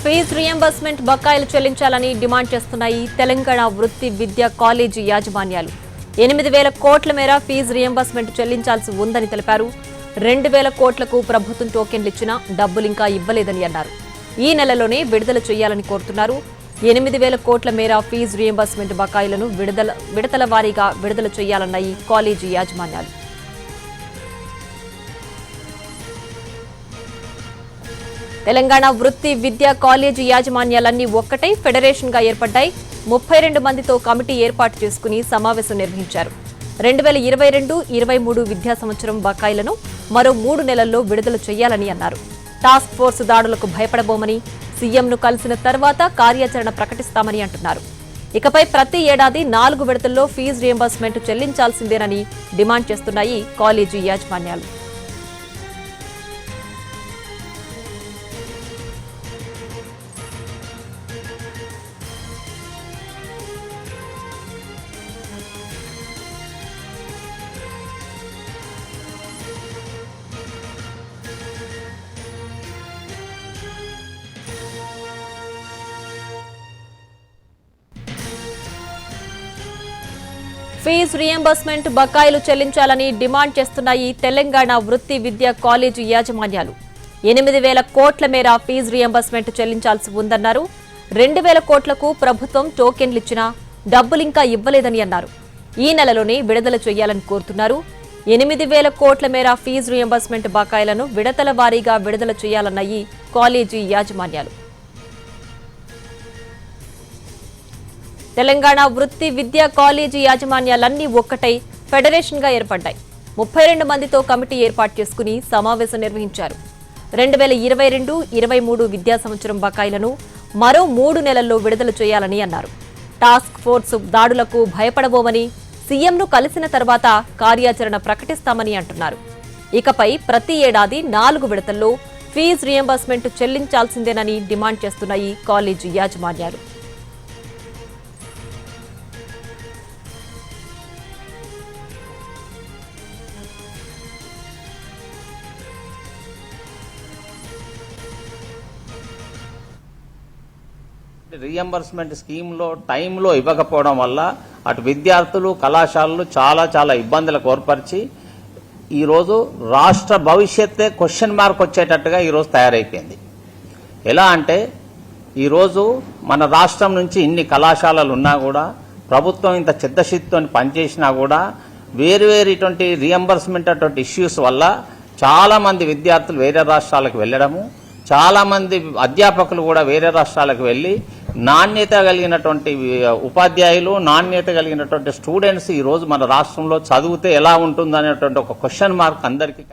Fee reimbursement బకాయిలు చెల్లించాలని demand చేస్తున్నాయి తెలంగాణ వృత్తి విద్యా కాలేజీ యాజమాన్యాలు. 8,000 కోట్ల మేర ఫీజు రియంబర్స్మెంట్ చెల్లించాల్సి ఉందని తెలిపారు. 2,000 కోట్లకు ప్రభుత్వం టోకెన్లు ఇచ్చినా డబ్బులింకా ఇవ్వలేదని అన్నారు. ఈ నెలలోనే విడుదల చేయాలని కోరుతున్నారు. 8,000 కోట్ల మేర ఫీజు రియంబర్స్మెంట్ బకాయిలను విడతల వారీగా విడుదల చేయాలన్నాయి కాలేజీ యాజమాన్యాలు. తెలంగాణ వృత్తి విద్యా కాలేజీ యాజమాన్యాలన్నీ ఒక్కటై ఫెడరేషన్ గా ఏర్పడ్డాయి. 32 మందితో కమిటీ ఏర్పాటు చేసుకుని సమావేశం నిర్వహించారు. 2022-23 విద్యా సంవత్సరం బకాయిలను మరో 3 నెలల్లో విడుదల చేయాలని అన్నారు. టాస్క్ ఫోర్స్ దాడులకు భయపడబోమని, సీఎంను కలిసిన తర్వాత కార్యాచరణ ప్రకటిస్తామని అంటున్నారు. ఇకపై ప్రతి ఏడాది 4 విడతల్లో ఫీజు రియంబర్స్మెంట్ చెల్లించాల్సిందేనని డిమాండ్ చేస్తున్నాయి కాలేజీ యాజమాన్యాలు. ఫీజు రియంబర్స్మెంట్ బకాయిలు చెల్లించాలని డిమాండ్ చేస్తున్నాయి తెలంగాణ వృత్తి విద్యా కాలేజీ యాజమాన్యాలు. 8,000 కోట్ల మేర ఫీజు రియంబర్స్మెంట్ చెల్లించాల్సి ఉందన్నారు. 2,000 కోట్లకు ప్రభుత్వం టోకెన్లు ఇచ్చినా డబ్బులింకా ఇవ్వలేదని అన్నారు. ఈ నెలలోనే విడుదల చేయాలని కోరుతున్నారు. 8,000 కోట్ల మేర ఫీజు రియంబర్స్మెంట్ బకాయిలను విడతల వారీగా విడుదల చేయాలన్నాయి కాలేజీ యాజమాన్యాలు. తెలంగాణ వృత్తి విద్యా కాలేజీ యాజమాన్యాలన్నీ ఒక్కటై ఫెడరేషన్ గా ఏర్పడ్డాయి. 32 మందితో కమిటీ ఏర్పాటు చేసుకుని సమావేశం నిర్వహించారు. 2022-23 విద్యా సంవత్సరం బకాయిలను మరో 3 నెలల్లో విడుదల చేయాలని అన్నారు. టాస్క్ ఫోర్స్ దాడులకు భయపడబోమని, సీఎంను కలిసిన తర్వాత కార్యాచరణ ప్రకటిస్తామని అంటున్నారు. ఇకపై ప్రతి ఏడాది 4 విడతల్లో ఫీజు రియంబర్స్మెంట్ చెల్లించాల్సిందేనని డిమాండ్ చేస్తున్నాయి కాలేజీ యాజమాన్యాలు. రియంబర్స్మెంట్ స్కీమ్లో టైంలో ఇవ్వకపోవడం వల్ల అటు విద్యార్థులు కళాశాలలు చాలా ఇబ్బందులకు ఏర్పరిచి ఈరోజు రాష్ట్ర భవిష్యత్తే క్వశ్చన్ మార్క్ వచ్చేటట్టుగా ఈరోజు తయారైపోయింది. ఎలా అంటే ఈరోజు మన రాష్ట్రం నుంచి ఇన్ని కళాశాలలు ఉన్నా కూడా ప్రభుత్వం ఇంత చిత్తశుద్ధితో పనిచేసినా కూడా వేరు ఇటువంటి రియంబర్స్మెంట్ అటువంటి ఇష్యూస్ వల్ల చాలామంది విద్యార్థులు వేరే రాష్ట్రాలకు వెళ్ళడము, చాలామంది అధ్యాపకులు కూడా వేరే రాష్ట్రాలకు వెళ్ళి నాణ్యత కలిగినటువంటి ఉపాధ్యాయులు, నాణ్యత కలిగినటువంటి స్టూడెంట్స్ ఈరోజు మన రాష్ట్రంలో చదివితే ఎలా ఉంటుందనేటువంటి ఒక క్వశ్చన్ మార్క్ అందరికీ